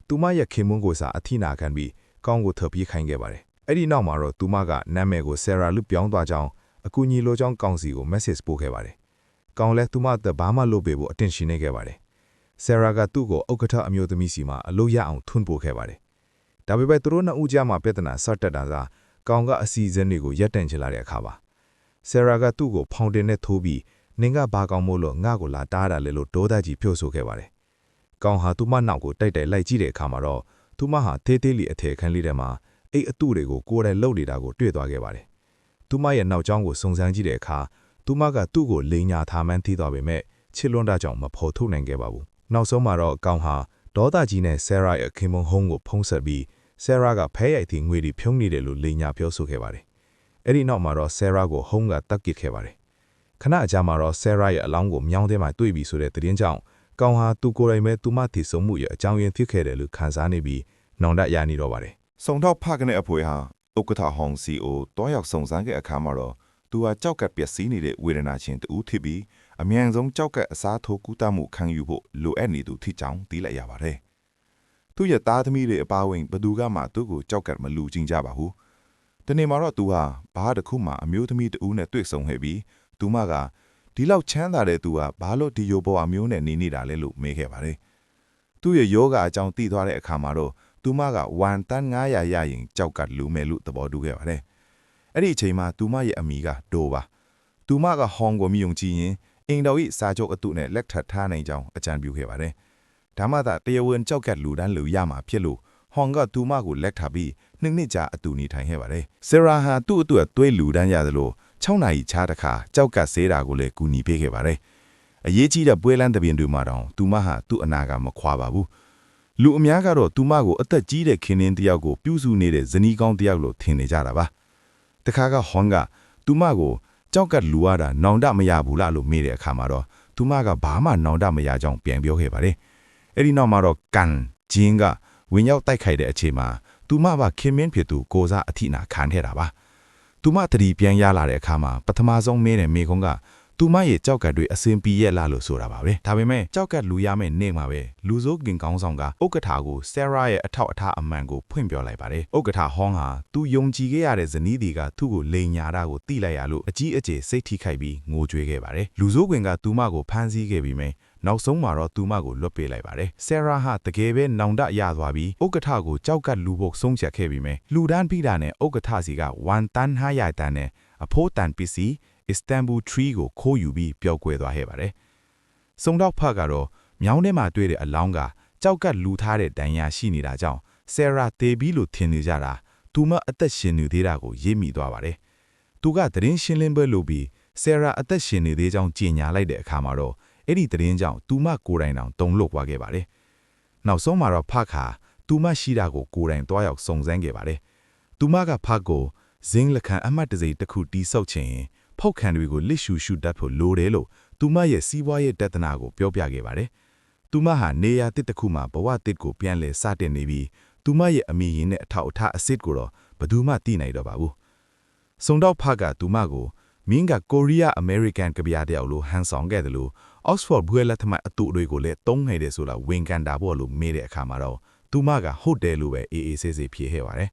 သူမရဲ့ခင်မုံကိုစာအထိနာခံပြီးကောင်းကိုထပ်ပြေးခိုင်းခဲ့ပါတယ်။အဲ့ဒီနောက်မှာတော့သူမကနာမည်ကိုဆရာလို့ပြောင်းသွားကြောင်းအကူအညီလိုကြောင်းကောင်းစီကို message ပို့ခဲ့ပါတယ်။ကောင်းလည်းသူမသက်ဘာမှလုပ်ပေးဖို့အတင်းရှင်နေခဲ့ပါတယ်။ဆရာကသူ့ကိုဥက္ကဋ္ဌအမျိုးသမီးစီမှာအလို့ရအောင်ထွန်းပို့ခဲ့ပါတယ်။ဒါပေမဲ့သူတို့နှစ်ဦးကြားမှာပြဿနာဆက်တက်တာကကောင်းကအစီအစဉ်တွေကိုရပ်တန့်ချလာတဲ့အခါပါ။ဆရာကသူ့ကိုဖောင်တင်နဲ့ထိုးပြီးနင်ကဘာကောင်းမို့လို့ငါ့ကိုလာတားတာလေလို့ဒေါသကြီးပြောဆိုခဲ့ပါတယ်။ကောင်းဟာသူမနောက်ကိုတိုက်လိုက်ကြည့်တဲ့အခါမှာတော့သူမဟာသေးသေးလေးအထည်ခန်းလေးထဲမှာအိတ်အတုတွေကိုကိုယ်တိုင်လှုပ်နေတာကိုတွေ့သွားခဲ့ပါတယ်။သူမရဲ့နောက်ကျောင်းကိုစုံစမ်းကြည့်တဲ့အခါသူမကသူ့ကိုလိန်ညာထားမှန်းသိသွားပေမဲ့ချစ်လွန်းတာကြောင့်မဖော်ထုတ်နိုင်ခဲ့ပါဘူး။နောက်ဆုံးမှာတော့ကောင်းဟာဒေါသကြီးနဲ့ဆရာရဲ့ခင်မုံဟုံးကိုဖုံးဆက်ပြီးဆရာကဖဲရိုက်သည့်ငွေတွေဖြုံးနေတယ်လို့လိန်ညာပြောဆိုခဲ့ပါတယ်။အဲ့ဒီနောက်မှာတော့ဆရာကိုဟုံးကတက်ပစ်ခဲ့ပါတယ်။ခဏအကြာမှာတော့ဆရာရဲ့အလောင်းကိုမြောင်းထဲမှာတွေ့ပြီးဆိုတဲ့သတင်းကြောင့်ကောင်းဟာသူကိုယ်တိုင်ပဲသူမတည်ဆုံမှုရဲ့အကြောင်းရင်းဖြစ်ခဲ့တယ်လို့ခံစားနေပြီးနောင်တရနေတော့ပါတယ် ဆုံတော့ဖကနေအဖွေဟာဥက္ကဋ္ဌဟောင်စီအိုတွားရောက်စုံစမ်းခဲ့အခါမှာတော့သူဟာကြောက်ကပ်ပျက်စီးနေတဲ့ဝေဒနာရှင်တူဖြစ်ပြီးအမြန်ဆုံးကြောက်ကပ်အစားထိုးကူးတမှုခံယူဖို့လိုအပ်နေသူထိကြောင်းသိလိုက်ရပါတယ်။သူ့ရဲ့သားသမီးတွေအပါအဝင်ဘသူကမှသူ့ကိုကြောက်ကပ်မလူကျင်ကြပါဘူး။ဒီနေ့မှာတော့သူဟာဘားတစ်ခုမှအမျိုးသမီးတူနဲ့တွေ့ဆုံခဲ့ပြီးသူမကဒီလောက်ချမ်းသာတဲ့သူဟာဘာလို့ဒီရိုပေါ်အမျိုးနဲ့နေနေတာလဲလို့မေးခဲ့ပါတယ်။သူ့ရဲ့ယောဂအကြောင်းသိသွားတဲ့အခါမှာတော့သူမက1တန်း900ရရင်ကြောက်ကလူမယ်လို့သဘောတူခဲ့ပါတယ်။အဲ့ဒီအချိန်မှာသူမရဲ့အမိကဒိုပါ။သူမကဟောင်ကိုမြုံကြည့်ရင်အင်တော်ဤစာချုပ်အတုနဲ့လက်ထပ်ထားနိုင်ကြောင်းအကြံပြုခဲ့ပါတယ်။ဒါမှသာတရားဝင်ကြောက်ကလူတန်းလူရမှာဖြစ်လို့ဟောင်ကသူမကိုလက်ထပ်ပြီးနှစ်ကြာအတူနေထိုင်ခဲ့ပါတယ်။ဆရာဟာသူ့အတွက်သွေးလူတန်းရတယ်လို့6နာရီခြားတစ်ခါကြောက်ကဆေးတာကိုလည်းကူညီပေးခဲ့ပါတယ်။ အရေးကြီးတဲ့ပွဲလန်းတပင်တွေမှာတော့သူမဟာသူ့အနာကမခွာပါဘူးလူအများကတော့သူမကိုအသက်ကြီးတဲ့ခင်ရင်းတယောက်ကိုပြုစုနေတဲ့ဇနီးကောင်းတယောက်လို့ထင်နေကြတာပါတခါကဟွန်ကသူမကိုကြောက်ကလူရတာနောင်တမရဘူးလားလို့မေးတဲ့အခါမှာတော့သူမကဘာမှနောင်တမရကြောင်းပြန်ပြောခဲ့ပါတယ်အဲ့ဒီနောက်မှာတော့ကန်ဂျင်းကဝင်ရောက်တိုက်ခိုက်တဲ့အချိန်မှာသူမကခင်မင်းဖြစ်သူကိုစားအထိနာခံခဲ့တာပါသူမတတိပြန်ရလာတဲ့အခါမှာပထမဆုံးမေးတဲ့မိကုန်းကသူမရဲ့ကြောက်ကတ်တွေအစင်ပြေရဲ့လားလို့ဆိုတာပါပဲဒါပေမဲ့ကြောက်ကတ်လူရမယ့်နေ့မှာပဲလူစိုးကင်ကောင်းဆောင်ကဥက္ကဋ္ဌကိုဆဲရာရဲ့အထောက်အထားအမှန်ကိုဖွင့်ပြောလိုက်ပါတယ်ဥက္ကဋ္ဌဟောင်းဟာသူယုံကြည်ခဲ့ရတဲ့ဇနီးဒီကသူ့ကိုလိန်ညာတာကိုသိလိုက်ရလို့အကြီးအကျယ်စိတ်ထိခိုက်ပြီးငိုကြွေးခဲ့ပါတယ်လူစိုးကင်ကသူမကိုဖမ်းဆီးခဲ့ပြီးမြဲနောက်ဆုံးမှာတော့သူမကိုလွတ်ပေးလိုက်ပါတယ်ဆဲရာဟာတကယ်ပဲနောင်တရသွားပြီးဥက္ကဋ္ဌကိုကြောက်ကတ်လူဖို့ဆုံးဖြတ်ခဲ့ပြီးမြဲလူဒန်းပြီးတာနဲ့ဥက္ကဋ္ဌစီကဝန်တန်း500တန်းနဲ့အဖိုးတန်ပစ္စည်းIstanbul Tree ကိုခိုးယူပြီးပျောက်ကွယ်သွားခဲ့ပါတယ်။စုံတော့ဖတ်ကတော့မြောင်းထဲမှာတွေ့တဲ့အလောင်းကကြောက်ကတ်လူထားတဲ့ဒဏ်ရာရှိနေတာကြောင့်ဆဲရာတေဘီလို့ထင်နေကြတာသူမအသက်ရှင်နေသေးတာကိုရေးမိသွားပါတယ်။သူကသတင်းရှင်းလင်းပွဲလုပ်ပြီးဆဲရာအသက်ရှင်နေသေးကြောင်းကြေညာလိုက်တဲ့အခါမှာတော့အဲ့ဒီသတင်းကြောင့်သူမကိုယ်တိုင်တောင်တုန်လှုပ်သွားခဲ့ပါတယ်။နောက်ဆုံးမှာတော့ဖတ်ခါသူမရှိတာကိုကိုယ်တိုင်တွားရောက်စုံစမ်းခဲ့ပါတယ်။သူမကဖတ်ကိုဇင်းလက်ခံအမှတ်တစိတစ်ခုတီးဆောက်ခြင်းဖောက်ခံတွေကိုလစ်ရှူရှူတတ်ဖို့လိုတယ်လို့သူမရဲ့စီးပွားရေးတဒနာကိုပြောပြခဲ့ပါတယ်။သူမဟာနေရာတစ်တစ်ခုမှာဘဝတစ်ကိုပြန်လည်စတင်နေပြီးသူမရဲ့အမိရင်နဲ့အထောက်အထားအစ်စ်ကိုတော့ဘယ်သူမှသိနိုင်တော့ပါဘူး။စုံတော့ဖကသူမကိုမင်းကကိုရီးယားအမေရိကန်ကဗျာတယောက်လိုဟန်ဆောင်ခဲ့တယ်လို့ Oxford ဘွဲလက်ထမအတူတွေကိုလည်းတုံးနေတယ်ဆိုတာဝန်ခံတာပေါ့လို့မေးတဲ့အခါမှာတော့သူမကဟုတ်တယ်လို့ပဲအေးအေးဆေးဆေးဖြေခဲ့ပါတယ်။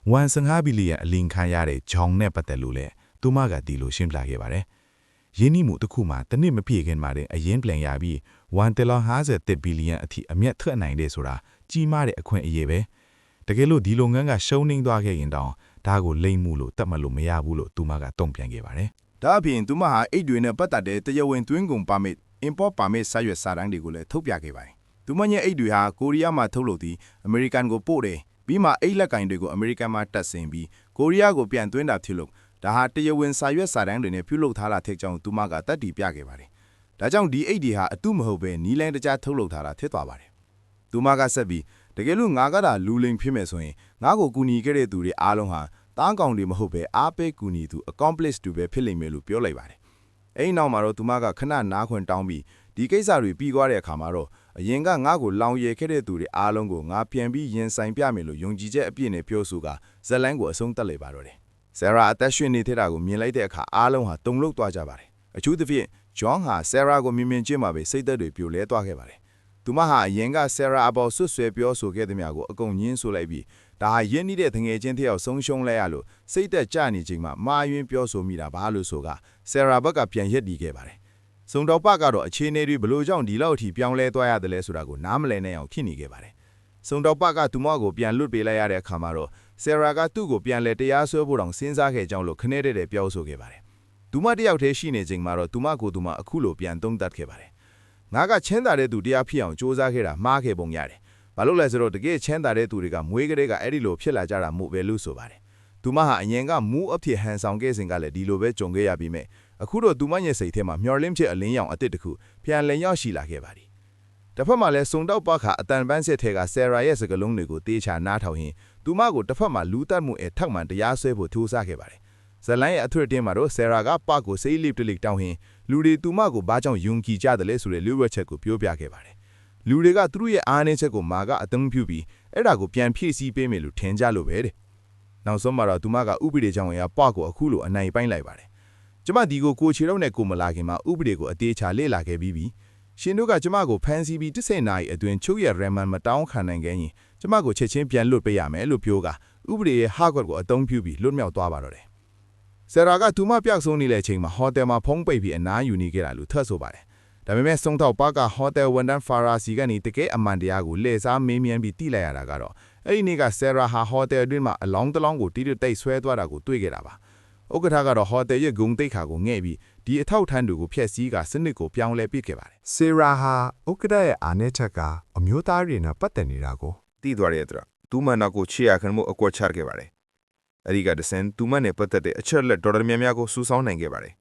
1.5 ဘီလီယံအလင်းခံရတဲ့ဂျောင်နဲ့ပတ်သက်လို့လည်းသူမကဒီလိုရှင်းပြခဲ့ပါတယ်။ယင်းနှမှုတစ်ခုမှာတစ်နှစ်မပြည့်ခင်မှာတဲ့အရင်ပြန်ရပြီး1.50 ဘီလီယံအထိအမျက်ထွက်နိုင်တယ်ဆိုတာကြီးမားတဲ့အခွင့်အရေးပဲ။တကယ်လို့ဒီလုပ်ငန်းကရှုံးနှင်းသွားခဲ့ရင်တောင်ဒါကိုလိမ့်မှုလို့တတ်မှတ်လို့မရဘူးလို့သူမကတုံ့ပြန်ခဲ့ပါတယ်။ ဒါအပြင်သူမဟာအိတ်တွေနဲ့ပတ်သက်တဲ့တရားဝင်သွင်းကုန်ပါမစ် import permit စာရွက်စာတမ်းတွေကိုလည်းထုတ်ပြခဲ့ပါတယ်။သူမရဲ့အိတ်တွေဟာကိုရီးယားမှာထုတ်လုပ်ပြီးအမေရိကန်ကိုပို့တယ်ပြီးမှအိတ်လက်ကင်တွေကိုအမေရိကန်မှာတက်ဆင်ပြီးကိုရီးယားကိုပြန်သွင်းတာဖြစ်လို့ဒါဟာတရားဝင်စာရွက်စာတမ်းတွေနဲ့ပြုလုပ်ထားတာထက်ကြောင့်သူမကတတ်တည်ပြခဲ့ပါတယ်။ဒါကြောင့်ဒီအိတ်တွေဟာအတုမဟုတ်ပဲနီးလန်းတကြားထုတ်လုပ်ထားတာဖြစ်သွားပါတယ်။သူမကဆက်ပြီးတကယ်လို့ငါကဒါလူလိမ်ဖြစ်မယ်ဆိုရင်ငါ့ကိုကူညီခဲ့တဲ့သူတွေအားလုံးဟာတားကောင်တွေမဟုတ်ပဲအားပေးကူညီသူ accomplice တူပဲဖြစ်လိမ့်မယ်လို့ပြောလိုက်ပါတယ်။အဲ့ဒီနောက်မှာတော့သူမကခဏနားခွင့်တောင်းပြီးဒီကိစ္စတွေပြီးသွားတဲ့အခါမှာတော့အရင်ကငါ့ကိုလောင်ရည်ခဲ့တဲ့သူတွေအားလုံးကိုငါပြန်ပြီးရင်ဆိုင်ပြမယ်လို့ယုံကြည်ချက်အပြည့်နဲ့ပြောဆိုကဇက်လန်းကိုအဆုံးသတ်လိုက်ပါတော့တယ်။ဆရာအသက်ရှင်နေတဲ့တာကိုမြင်လိုက်တဲ့အခါအားလုံးဟာတုန်လှုပ်သွားကြပါတယ်။အထူးသဖြင့်ဂျွန်ဟာဆရာကိုမြင်ချင်းမှာပဲစိတ်သက်တွေပြိုလဲသွားခဲ့ပါတယ်။သူမဟာအရင်ကဆရာအပေါ်ဆွဆွဲပြောဆိုခဲ့တဲ့များကိုအကုန်ညင်းဆိုလိုက်ပြီးဒါဟာရင်းနှီးတဲ့ငွေချင်းတယောက်ဆုံးရှုံးလိုက်ရလို့စိတ်သက်ကြနေချိန်မှာမာယွင်းပြောဆိုမိတာဘာလို့ဆိုကဆရာဘက်ကပြန်ရက်တည်ခဲ့ပါတယ်။စုံတော်ပကတော့အခြေအနေတွေဘလို့ကြောင့်ဒီလောက်အထိပြောင်းလဲသွားရတယ်လဲဆိုတာကိုနားမလည်နိုင်အောင်ဖြစ်နေခဲ့ပါတယ်။စုံတော်ပကသူမကိုပြန်လွတ်ပေးလိုက်ရတဲ့အခါမှာတော့ဆရာကသူ့ကိုပြန်လဲတရားစွဲဖို့တောင်စဉ်းစားခဲ့ကြောင်းလို့ခနဲ့တဲ့ပြောဆိုခဲ့ပါတယ်။သူမတယောက်တည်းရှိနေချိန်မှာတော့သူမကိုသူမအခုလိုပြန်သုံးသပ်ခဲ့ပါတယ်။ငါကချမ်းသာတဲ့သူတရားဖြစ်အောင်စ조사ခဲ့တာမှားခဲ့ပုံရတယ်။ဘာလို့လဲဆိုတော့တကယ်ချမ်းသာတဲ့သူတွေကမွေးကလေးကအဲ့ဒီလိုဖြစ်လာကြတာမို့ပဲလို့ဆိုပါတယ်။သူမဟာအရင်ကမူးအဖြစ်ဟန်ဆောင်ခဲ့စဉ်ကလည်းဒီလိုပဲကြုံခဲ့ရပြီးမြဲအခုတော့သူမရဲ့စိတ်ထဲမှာမျောလင်းဖြစ်အလင်းရောင်အစ်စ်တစ်ခုပြန်လည်ရောက်ရှိလာခဲ့ပါသည်။တစ်ဖက်မှာလည်းစုံတော့ပခါအတန်ပန်းစစ်ထဲကဆရာရဲ့စကလုံးတွေကိုတေးချနားထောင်ရင်သူမကိုတစ်ဖက်မှာလူတက်မှုအထောက်မှန်တရားဆွဲဖို့ထိုးစားခဲ့ပါတယ်။ဇလန်ရဲ့အထွတ်အတင်းမှာတော့ဆရာကပကိုစိတ်လိပ်တလိပ်တောင်းရင်လူတွေသူမကိုဘာကြောင့်ယုံကြည်ကြတယ်လဲဆိုတဲ့လူဝက်ချက်ကိုပြောပြခဲ့ပါတယ်။လူတွေကသူတို့ရဲ့အားနည်းချက်ကိုမာကအသုံးပြုပြီးအဲ့ဒါကိုပြန်ဖြည့်ဆည်းပေးမယ်လို့ထင်ကြလို့ပဲတဲ့။နောက်ဆုံးမှာတော့သူမကဥပဒေကြောင့်ရပကိုအခုလိုအနိုင်ပိုင်းလိုက်ပါတယ်။ကျမဒီကိုချီတော့နဲ့ကိုမလာခင်မှာဥပဒေကိုအသေးချာလေ့လာခဲ့ပြီးပြီ။ရှင်တို့ကကျမကိုဖမ်းဆီးပြီး10နာရီအတွင်းချုပ်ရရမန်မတောင်းခံနိုင်ခဲ့ရင်ကျမကိုချက်ချင်းပြန်လွတ်ပေးရမယ်လို့ပြောကဥပဒေရဲ့ဟာကွက်ကိုအသုံးပြုပြီးလွတ်မြောက်သွားပါတော့တယ်။ဆရာကသူမပြောက်ဆုံးနေတဲ့အချိန်မှာဟိုတယ်မှာဖုံးပိတ်ပြီးအနားယူနေခဲ့တာလို့ထပ်ဆိုပါတယ်။ဒါပေမဲ့စုံတော့ပါကဟိုတယ်ဝန်တန်းဖာရာစီကနေတကယ်အမှန်တရားကိုလှည့်စားမေးမြန်းပြီးတိလိုက်ရတာကတော့အဲ့ဒီနေ့ကဆရာဟာဟိုတယ်အတွင်းမှာအလောင်းတလောင်းကိုတိတိဆွဲသွားတာကိုတွေ့ခဲ့တာပါ။ဥက္ကဋ္ဌကတော့ဟိုတယ်ရဲ့ဂုံတိတ်ခါကိုငဲ့ပြီးဒီအထောက်ထမ်းတွေကိုဖျက်ဆီးကစနစ်ကိုပြောင်းလဲပစ်ခဲ့ပါတယ် ဆေရာဟာဥက္ကဋ္ဌရဲ့အာဏာချက်ကအမျိုးသားတွေနဲ့ပတ်သက်နေတာကို တီးသွားတဲ့အတွက်သူမနောက်ကိုချေရခံမှုအကွက်ချခဲ့ပါတယ်။အဲဒီကတဆန်သူမနဲ့ပတ်သက်တဲ့အချက်လက်တော်တော်များများကိုစူးစောင်းနိုင်ခဲ့ပါတယ်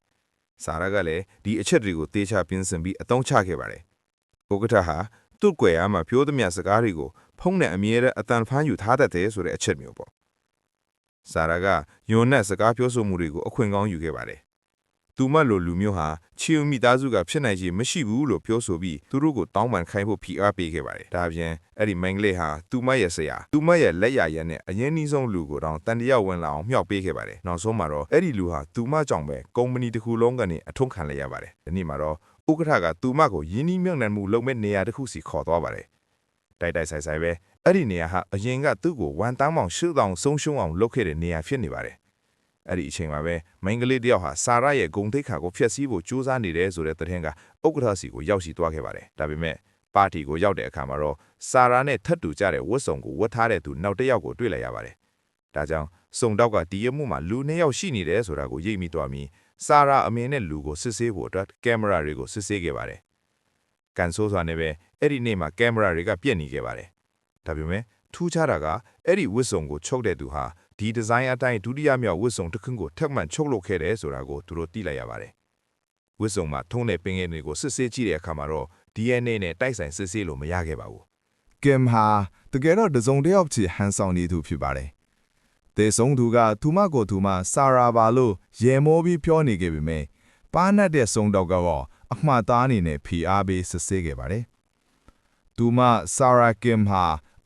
ဆာရာကလည်းဒီအချက်တွေကိုတေချာပြင်ဆင်ပြီးအသုံးချခဲ့ပါတယ်ဥက္ကဋ္ဌဟာသူ့ကွယ်အားမှာပြောသမျှစကားတွေကိုဖုံးနဲ့အမြဲတမ်းအတန်ဖမ်းယူထားတတ်တယ်ဆိုတဲ့အချက်မျိုးပေါ့ဆာရာကယွန်နဲ့စကားပြောဆိုမှုတွေကိုအခွင့်ကောင်းယူခဲ့ပါတယ်သူမလိုလူမျိုးဟာချီယုံမိသားစုကဖြစ်နိုင်ခြေမရှိဘူးလို့ပြောဆိုပြီးသူတို့ကိုတောင်းပန်ခိုင်းဖို့ဖိအားပေးခဲ့ပါတယ်ဒါပြင်အဲ့ဒီမင်္ဂလေးဟာသူမရဲ့ဆရာသူမရဲ့လက်ရရနဲ့အရင်နှီးဆုံးလူကိုတောင်တန်တရားဝင်လာအောင်မြှောက်ပေးခဲ့ပါတယ်နောက်ဆုံးမှာတော့အဲ့ဒီလူဟာသူမကြောင့်ပဲကုမ္ပဏီတစ်ခုလုံးကနေအထုံးခံလိုက်ရပါတယ်ဒီနေ့မှာတော့ဥက္ကဋ္ဌကသူမကိုယင်းနှီးမြှုပ်နှံမှုလုပ်မဲ့နေရာတစ်ခုစီခေါ်သွားပါတယ်တိုက်ဆိုင်ဆိုင်ပဲအဲ့ဒီနေရာဟာအရင်ကသူ့ကိုဝန်တန်းမောင်ရှုတောင်ဆုံးရှုံးအောင်လုပ်ခဲ့တဲ့နေရာဖြစ်နေပါတယ်အဲ့ဒီအချိန်မှာပဲမိန်းကလေးတယောက်ဟာဆာရာရဲ့ဂုဏ်သိက္ခာကိုဖျက်ဆီးဖို့ကြိုးစားနေတယ်ဆိုတဲ့သတင်းကဥက္ကဋ္ဌစီကိုရောက်ရှိသွားခဲ့ပါတယ်ဒါပေမဲ့ပါတီကိုရောက်တဲ့အခါမှာတော့ဆာရာနဲ့ထပ်တူကြတဲ့ဝတ်စုံကိုဝတ်ထားတဲ့သူနောက်တစ်ယောက်ကိုတွေ့လိုက်ရပါတယ်ဒါကြောင့်စုံတောက်ကဒီရမှုမှာလူ2ယောက်ရှိနေတယ်ဆိုတာကိုရိပ်မိသွားပြီးဆာရာအမေနဲ့လူကိုစစ်ဆေးဖို့အတွက်ကင်မရာတွေကိုစစ်ဆေးခဲ့ပါတယ်ကန်ဆိုးစွာနဲ့ပဲအဲ့ဒီနေ့မှာကင်မရာတွေကပြက်နေခဲ့ပါတယ်ဒါပေမဲ့ထူးခြားတာကအဲ့ဒီဝတ်စုံကိုချုပ်တဲ့သူဟာဒီဒီဇိုင်းအတိုင်းဒုတိယမြောက်ဝတ်စုံတစ်ခုကိုထပ်မံချုပ်လုပ်ခဲ့တယ်ဆိုတာကိုသူတို့သိလိုက်ရပါတယ်ဝတ်စုံမှာထုံးတဲ့ပင်ငယ်တွေကိုစစ်ဆေးကြည့်တဲ့အခါမှာတော့ DNA နဲ့တိုက်ဆိုင်စစ်ဆေးလို့မရခဲ့ပါဘူး ကင်ဟာတကယ်တော့တစုံတစ်ယောက်ချီဟန်ဆောင်နေသူဖြစ်ပါတယ်တေဆုံးသူကသူမကိုသူမဆာရာပါလို့ရေမောပြီးပြောနေခဲ့ပေမဲ့ပါနတ်တဲ့ဆုံးတော့ကတော့အမှားသားအနေနဲ့ဖိအားပေးစစ်ဆေးခဲ့ပါတယ်သူမဆာရာကင်ဟ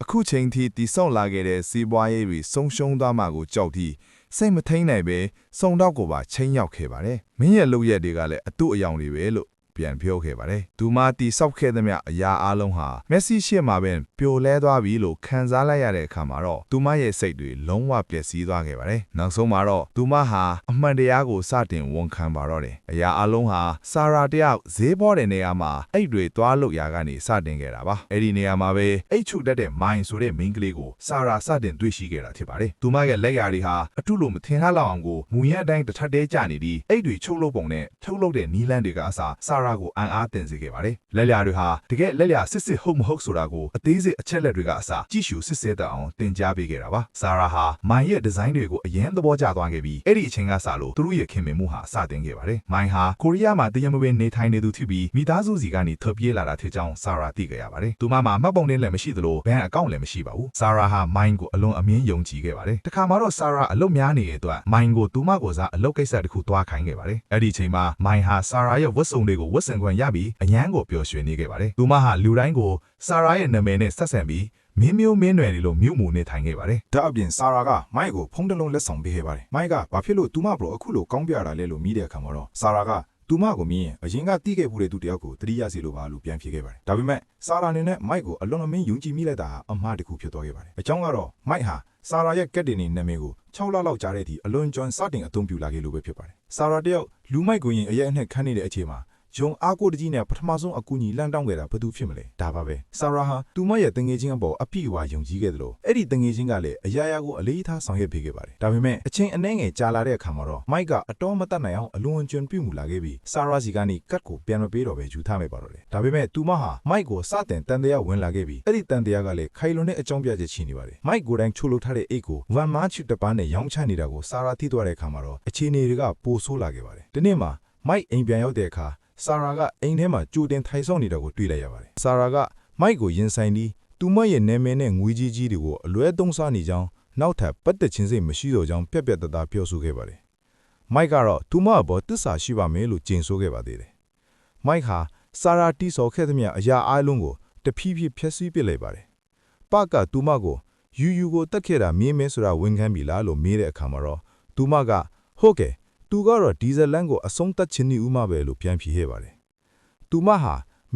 ာအခုချိန်ထိတိဆောက်လာခဲ့တဲ့စီးပွားရေးတွေဆုံးရှုံးသွားမှာကိုကြောက်ပြီးစိတ်မထိန်နိုင်ပဲစုံတော့ကိုပါချင်းရောက်ခဲ့ပါတယ်မင်းရဲ့လုပ်ရက်တွေကလည်းအတုအယောင်တွေပဲလို့ပြန်ပြောခဲ့ပါတယ်သူမတိဆောက်ခဲ့သမျှအရာအလုံးဟာမက်ဆီရှစ်မှာပဲပျော်လဲသွားပြီလို့ခံစားလိုက်ရတဲ့အခါမှာတော့သူမရဲ့စိတ်တွေလုံးဝပျက်စီးသွားခဲ့ပါတယ်နောက်ဆုံးမှာတော့သူမဟာအမှန်တရားကိုစတင်ဝန်ခံပါတော့တယ်အရာအလုံးဟာဆာရာတယောက်ဈေးပေါ်တဲ့နေရာမှာအိတ်တွေသွားလို့ရာကနေစတင်ခဲ့တာပါအဲ့ဒီနေရာမှာပဲအိတ်ချုပ်တတ်တဲ့မိုင်ဆိုတဲ့မိန်းကလေးကိုဆာရာစတင်တွေ့ရှိခဲ့တာဖြစ်ပါတယ်သူမရဲ့လက်ရာတွေဟာအတုလို့မထင်ထားလောက်အောင်ကိုမူရအတိုင်းတစ်ထပ်တည်းကျနေပြီးအိတ်တွေချုပ်လို့ပုံနဲ့ထုတ်လုပ်တဲ့နီးလန်းတွေကအစားဆာရာကိုအံ့အားသင်စေခဲ့ပါတယ်။လက်လျာတွေဟာတကယ်လက်လျာစစ်စစ်ဟုတ်မဟုတ်ဆိုတာကိုအသေးစိတ်အချက်လက်တွေကအစားကြည့်ရှုစစ်ဆေးတတ်အောင်သင်ကြားပေးခဲ့တာပါ။ဆာရာဟာမိုင်ရဲ့ဒီဇိုင်းတွေကိုအရင်သဘောကျသွားခဲ့ပြီးအဲ့ဒီအချိန်ကစလို့သူတို့ရဲ့ခင်မင်မှုဟာစတင်ခဲ့ပါတယ်။မိုင်ဟာကိုရီးယားမှာတရမပင်နေထိုင်နေသူဖြစ်ပြီးမိသားစုစီကနေထွက်ပြေးလာတာဖြစ်ကြောင်းဆာရာသိခဲ့ရပါတယ်။သူမမှာမှတ်ပုံတင်လည်းမရှိသလိုဘဏ်အကောင့်လည်းမရှိပါဘူး။ဆာရာဟာမိုင်ကိုအလွန်အမြင်ယုံကြည်ခဲ့ပါတယ်။တခါမှတော့ဆာရာအလုပ်များနေတဲ့အတွက်မိုင်ကိုသူမကိုစားအလုပ်ကိစ္စတစ်ခုသွားခိုင်းခဲ့ပါတယ်။အဲ့ဒီအချိန်မှာမိုင်ဟာဆာရာရဲ့ဝတ်စုံတွေကိုဝတ်ဆင်ခွင့်ရပြီးအញ្ញမ်းကိုပျော်ရွှင်နေခဲ့ပါတယ်။သူမဟာလူတိုင်းကိုဆာရာရဲ့နာမည်နဲ့ဆက်ဆံပြီးမင်းမျိုးမင်းနွယ်တွေလိုမြို့မှုနေထိုင်ခဲ့ပါတယ်။ဒါအပြင်ဆာရာကမိုက်ကိုဖုံးတလုံးလက်ဆောင်ပေးခဲ့ပါတယ်။မိုက်ကဘာဖြစ်လို့သူမဘလို့အခုလိုကောင်းပြတာလဲလို့မိတဲ့အခါမှာတော့ဆာရာကသူမကိုမြင်ရင်အရင်ကတီးခဲ့မှုတဲ့သူတယောက်ကိုတတိယစီလိုပါလို့ပြန်ဖြေခဲ့ပါတယ်။ဒါပေမဲ့ဆာရာအနေနဲ့မိုက်ကိုအလွန်အမင်းယုံကြည်မိလိုက်တာအမှားတစ်ခုဖြစ်သွားခဲ့ပါတယ်။အကြောင်းကတော့မိုက်ဟာဆာရာရဲ့ကက်တင်နီနာမည်ကို6လလောက်ကြာတဲ့ဒီအလွန်ကျွမ်းစတင်အသုံးပြုလာခဲ့လို့ပဲဖြစ်ပါတယ်။ဆာရာတယောက်လူမိုက်ကိုရင်အရဲ့အနှက်ခန်းနေတဲ့အချိန်မှာဂျုံအားကိုတကြီးနဲ့ပထမဆုံးအကူအညီလန့်တောင်းခဲ့တာဘယ်သူဖြစ်မလဲဒါပါပဲဆာရာဟာသူမရဲ့တငယ်ချင်းအပေါ်အပြည့်အဝယုံကြည်ခဲ့တယ်လို့အဲ့ဒီတငယ်ချင်းကလည်းအရာရာကိုအလေးထားဆောင်ရွက်ပေးခဲ့ပါတယ်ဒါပေမဲ့အချင်းအနှဲငယ်ကြာလာတဲ့အခါမှာတော့မိုက်ကအတော်မတတ်နိုင်အောင်အလွန်ကျွံပြုမှုလာခဲ့ပြီးဆာရာစီကနေကတ်ကိုပြန်မပေးတော့ပဲယူထားမိပါတော့တယ်ဒါပေမဲ့သူမဟာမိုက်ကိုစတင်တန်တရားဝင်လာခဲ့ပြီးအဲ့ဒီတန်တရားကလည်းခိုင်လွန်တဲ့အကြောင်းပြချက်ရှိနေပါတယ်မိုက်ကိုယ်တိုင်ချိုးလုပ်ထားတဲ့အိတ်ကိုဗန်မာချူတပန်းနဲ့ရောင်းချနေတာကိုဆာရာသိသွားတဲ့အခါမှာတော့အခြေအနေတွေကပိုဆိုးလာခဲ့ပါတယ်ဒီနေ့မှာမိုက်အိမ်ပြန်ရောက်တဲ့အခါဆာရာကအိမ်ထဲမှာကြိုတင်ထိုင်ဆောင်နေတာကိုတွေ့လိုက်ရပါတယ်။ဆာရာကမိုက်ကိုရင်ဆိုင်ပြီးသူမရဲ့နာမည်နဲ့ငွေကြီးကြီးတွေကိုအလွဲသုံးစားနေကြောင်းနောက်ထပ်ပတ်သက်ခြင်းစိတ်မရှိတော့ကြောင်းပြက်ပြက်တသားပြောဆိုခဲ့ပါတယ်။မိုက်ကတော့သူမအပေါ်တစ္ဆာရှိပါမယ်လို့ကြင်ဆိုခဲ့ပါသေးတယ်။မိုက်ဟာဆာရာတီးဆော်ခဲ့သမျှအရာအားလုံးကိုတဖြည်းဖြည်းဖျက်ဆီးပစ်လိုက်ပါတယ်။ပကသူမကိုယူကိုတက်ခဲ့တာမြင်မဲဆိုတာဝန်ခံပြီလားလို့မေးတဲ့အခါမှာတော့သူမကဟုတ်ကဲ့သူကတော့ဒီဇယ်လန်ကိုအဆုံးသတ်ခြင်းဤဥမပဲလို့ပြန်ဖြေခဲ့ပါတယ်။သူမဟ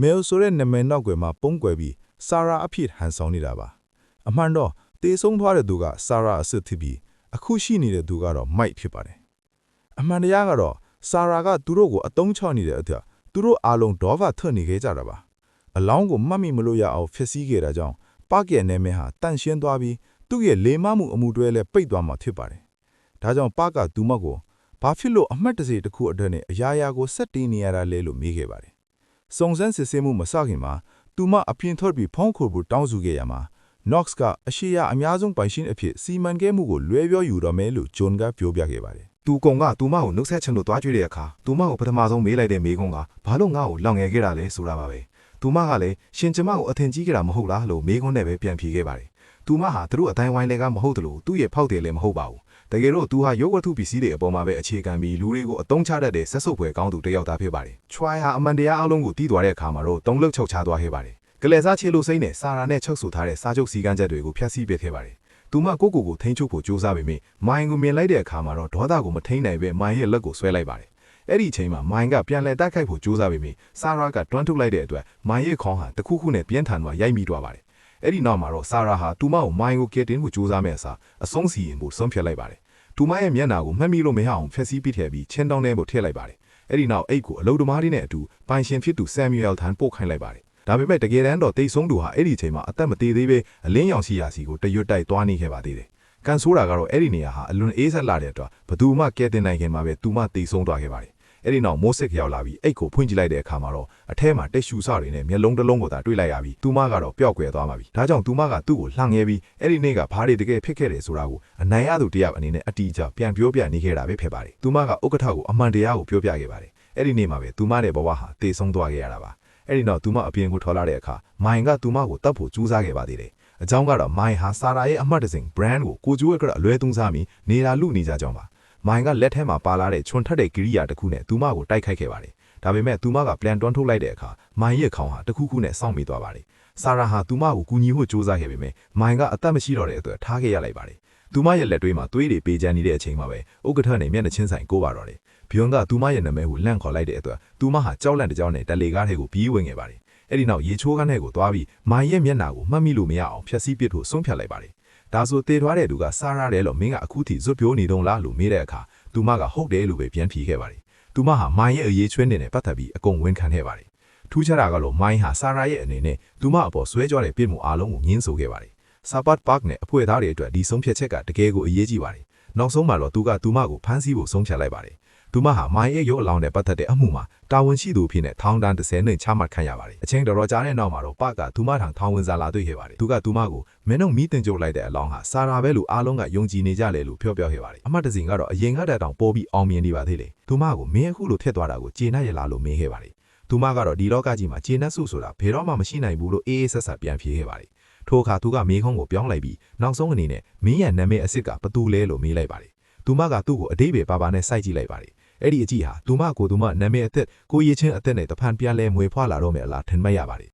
ာမဲလ်ဆိုတဲ့နာမည်နောက်ွယ်မှာပုံကွယ်ပြီးဆာရာအဖြစ်ဟန်ဆောင်နေတာပါ။အမှန်တော့တေဆုံးသွားတဲ့သူကဆာရာအစ်စ်ဖြစ်ပြီးအခုရှိနေတဲ့သူကတော့မိုက်ဖြစ်ပါတယ်။အမှန်တရားကတော့ဆာရာကသူတို့ကိုအတုံးချနေတဲ့အတွက်သူတို့အားလုံးဒေါသထွက်နေခဲ့ကြတာပါ။အလောင်းကိုမှတ်မိမလို့ရအောင်ဖျက်ဆီးခဲ့တာကြောင့်ပကရဲ့နာမည်ဟာတန့်ရှင်းသွားပြီးသူ့ရဲ့လေမမှုအမှုတွဲလည်းပိတ်သွားမှာဖြစ်ပါတယ်။ဒါကြောင့်ပကသူမကိုဘာဖြစ်လို့အမှတ်တစေတစ်ခုအတွက်နဲ့အရာရာကိုဆက်တီးနေရတာလဲလို့မေးခဲ့ပါတယ်။စုံစမ်းစစ်ဆေးမှုမစခင်မှာသူမအပြင်ထွက်ပြီးဖုံးခိုဖို့တောင်းဆိုခဲ့ရမှာ Knox ကအရှိရာအများဆုံးပိုင်ရှင်အဖြစ်စီမံခဲ့မှုကိုလွဲပြောယူတော့မယ်လို့ဂျွန်ကပြောပြခဲ့ပါတယ် သူကောင်ကသူမကိုနှုတ်ဆက်ချင်လို့တွားကြွေးတဲ့အခါသူမကိုပထမဆုံးမေးလိုက်တဲ့မေးခွန်းကဘာလို့ငါ့ကိုလောင်ငယ်ခဲ့တာလဲဆိုတာပါပဲသူမကလည်းရှင်ကျမကိုအထင်ကြီးခဲ့တာမဟုတ်လားလို့မေးခွန်းနဲ့ပဲပြန်ဖြေခဲ့ပါတယ်သူမဟာသူတို့အတိုင်းဝိုင်းတွေကမဟုတ်တယ်လို့သူ့ရဲ့ဖောက်တယ်လည်းမဟုတ်ပါဘူးတကယ်တော့သူဟာရုပ်ဝတ္ထုပစ္စည်းတွေအပေါ်မှာပဲအခြေခံပြီးလူတွေကိုအသုံးချတတ်တဲ့ဆက်စုပ်ဖွယ်ကောင်းသူတစ်ယောက်သားဖြစ်ပါတယ်ချွိုင်းဟာအမှန်တရားအလုံးကိုတီးသွားတဲ့အခါမှာတော့တုံးလှုပ်ချုပ်ချသွားခဲ့ပါတယ်ကလေးစားချေလို့စိမ့်နဲ့စာရာနဲ့ချုပ်ဆိုထားတဲ့စာချုပ်စည်းကမ်းချက်တွေကိုဖျက်ဆီးပစ်ခဲ့ပါတယ်သူမကိုထိန်းချုပ်ဖို့ကြိုးစားပေမယ့်မိုင်းကိုမြင်လိုက်တဲ့အခါမှာတော့ဒေါသကိုမထိန်းနိုင်ပဲမိုင်းရဲ့လက်ကိုဆွဲလိုက်ပါတယ်အဲ့ဒီအချိန်မှာမိုင်းကပြန်လည်တိုက်ခိုက်ဖို့ကြိုးစားပေမယ့်ဆာရာကတွန်းထုတ်လိုက်တဲ့အတွက်မိုင်းရဲ့ခေါင်းဟာတခုခုနဲ့ပြင်းထန်သွားရိုက်မိသွားပါတယ်အဲ့ဒီနောက်မှာတော့ဆာရာဟာသူမကိုမိုင်းကိုကယ်တင်ဖို့ကြိုးစားမဲ့အစားအဆုံးစီရင်ဖို့ဆုံးဖြတ်လိုက်ပါတယ်သူမရဲ့မျက်နှာကိုမှတ်မိလို့မရအောင်ဖျက်ဆီးပစ်ထည့်ပြီးချင်းတောင်းထဲကိုထည့်လိုက်ပါတယ်အဲ့ဒီနောက်အိတ်ကိုအလုတ်သမားလေးနဲ့အတူပိုင်ရှင်ဖြစ်သူဆမ်မြူအယ်ထန်ပို့ခိုင်းလိုက်ပါတယ်ဒါပေမဲ့တကယ်တမ်းတော့တိတ်ဆုံးသူဟာအဲ့ဒီအချိန်မှာအသက်မသေးသေးပဲအလင်းရောင်ရှိရာစီကိုတရွတ်တိုက်သွားနေခဲ့ပါသေးတယ်ကန်ဆိုးတာကတော့အဲ့ဒီနေရာဟာအလွန်အေးဆက်လာတဲ့အတွက်ဘသူမှကဲတင်နိုင်ခင်မှာပဲသူမတိတ်ဆုံးသွားခဲ့ပါတယ်အဲ့ဒီနောက်မိုးစစ်ရောက်လာပြီးအိတ်ကိုဖွင့်ကြည့်လိုက်တဲ့အခါမှာတော့အထဲမှာတက်ရှူစတွေနဲ့မျက်လုံးတစ်လုံးကိုသာတွေ့လိုက်ရပြီးသူမကတော့ပျောက်ကွယ်သွားပါပြီဒါကြောင့်သူမကသူ့ကိုလှန်ငဲပြီးအဲ့ဒီနေ့ကဘာတွေတကယ်ဖြစ်ခဲ့တယ်ဆိုတာကိုအနိုင်ရသူတယောက်အနေနဲ့အတီးအကျပြန်ပြောပြနေခဲ့တာပဲဖြစ်ပါတယ်သူမကဥက္ကဋ္ဌကိုအမှန်တရားကိုပြောပြခဲ့ပါတယ်အဲ့ဒီနေ့မှာပဲသူမရဲ့ဘဝဟာတေဆုံးသွားခဲ့ရတာပါအဲ့ဒီနောက်သူမအပြင်ကိုထော်လာတဲ့အခါမိုင်ကသူမကိုတတ်ဖို့ကြိုးစားခဲ့ပါသေးတယ်အကြောင်းကတော့မိုင်ဟာဆာရာရဲ့အမှတ်တစင် brand ကိုကျိုးရဲ့ကအလွဲသုံးစားပြီးနေတာလူနေကြကြောင်းပါမိုင်ကလက်ထဲမှာပါလာတဲ့ချွန်ထက်တဲ့ကိရိယာတစ်ခုနဲ့သူမကိုတိုက်ခိုက်ခဲ့ပါတယ်ဒါပေမဲ့သူမက plan တွန်းထုတ်လိုက်တဲ့အခါမိုင်ရဲ့ခေါင်းဟာတစ်ခုခုနဲ့စောင့်မိသွားပါတယ်ဆာရာဟာသူမကိုကူညီဖို့ကြိုးစားခဲ့ပေမဲ့မိုင်ကအသက်မရှိတော့တဲ့အတွက်ထားခဲ့ရလိုက်ပါတယ်သူမရဲ့လက်တွေးမှာသွေးတွေပေးချမ်းနေတဲ့အချိန်မှာပဲဥက္ကဋ္ဌနဲ့မျက်နှာချင်းဆိုင်ကိုပါတော့တယ်ဘီယွန်ကသူမရဲ့နာမည်ကိုလန့်ခေါ်လိုက်တဲ့အတွက်သူမဟာကြောက်လန့်တကြောင်နဲ့တက်လေကားထဲကိုပြေးဝင်ခဲ့ပါတယ်အဲ့ဒီနောက်ရေချိုးကန်းထဲကိုသွားပြီးမိုင်ရဲ့မျက်နှာကိုမှတ်မိလို့မရအောင်ဖျက်ဆီးပစ်ဖို့ဆုံးဖြတ်လိုက်ပါတယ်ဒါဆိုတေထွားတဲ့သူကဆာရာတယ်လို့မင်းကအခုထိဇွတ်ပြိုးနေတုံးလားလို့မေးတဲ့အခါသူမကဟုတ်တယ်လို့ပဲပြန်ဖြေခဲ့ပါတယ်သူမဟာမိုင်ရဲ့အရေးချွဲနေတဲ့ပတ်သက်ပြီးအကုန်ဝန်ခံခဲ့ပါတယ်ထူးခြားတာကတော့မိုင်ဟာဆာရာရဲ့အနေနဲ့သူမအပေါ်ဆွဲကြွတဲ့ပြစ်မှုအလုံးကိုငင်းဆိုခဲ့ပါတယ်ဆာပတ်ပါ့နဲ့အဖွဲ့သားတွေအတွက်ဒီဆုံးဖြတ်ချက်ကတကယ်ကိုအရေးကြီးပါတယ်နောက်ဆုံးမှာတော့သူကသူမကိုဖမ်းဆီးဖို့ဆုံးဖြတ်လိုက်ပါတယ်သူမဟာမိုင်ရဲ့ရုပ်အလောင်းနဲ့ပတ်သက်တဲ့အမှုမှာတာဝန်ရှိသူဖြစ်တဲ့ထောင်ဒဏ်30နှစ်ချမှတ်ခံရပါတယ်အချိန်တော်တော်ကြာတဲ့နောက်မှာတော့ပါကသူမထံထောင်ဝင်စာလာတွေ့ခဲ့ပါတယ်သူကသူမကိုမင်းတို့မိတင်ကြုတ်လိုက်တဲ့အလောင်းဟာဆာရာပဲလို့အားလုံးကယုံကြည်နေကြတယ်လို့ပြောခဲ့ပါတယ်အမှတ်တစင်ကတော့အရင်ကတည်းကတောင်ပေါ်ပြီးအောင်မြင်နေပါသေးတယ်သူမကိုမင်းအခုလိုဖြစ်သွားတာကိုကျေနပ်ရလားလို့မေးခဲ့ပါတယ်သူမကတော့ဒီလောကကြီးမှာကျေနပ်စုဆိုတာဘယ်တော့မှမရှိနိုင်ဘူးလို့အေးအေးဆက်ဆက်ပြန်ဖြေခဲ့ပါတယ်ထိုအခါသူကမေးခွန်းကိုပြောင်းလိုက်ပြီးနောက်ဆုံးအနေနဲ့မင်းရဲ့နာမည်အစ်စ်ကဘသူလဲလို့မေးလိုက်ပါတယ်သူမကသူ့ကိုအတိတ်ပဲပါပါနဲ့စိုက်ကြည့်လိုက်ပါတယ်အဲ့ဒီအကြည့်ဟာသူမနာမည်အသက်ကိုရည်ချင်းအသက်နဲ့တဖန်ပြန်လဲမွေဖွာလာတော့မယ်အလားထင်မှတ်ရပါတယ်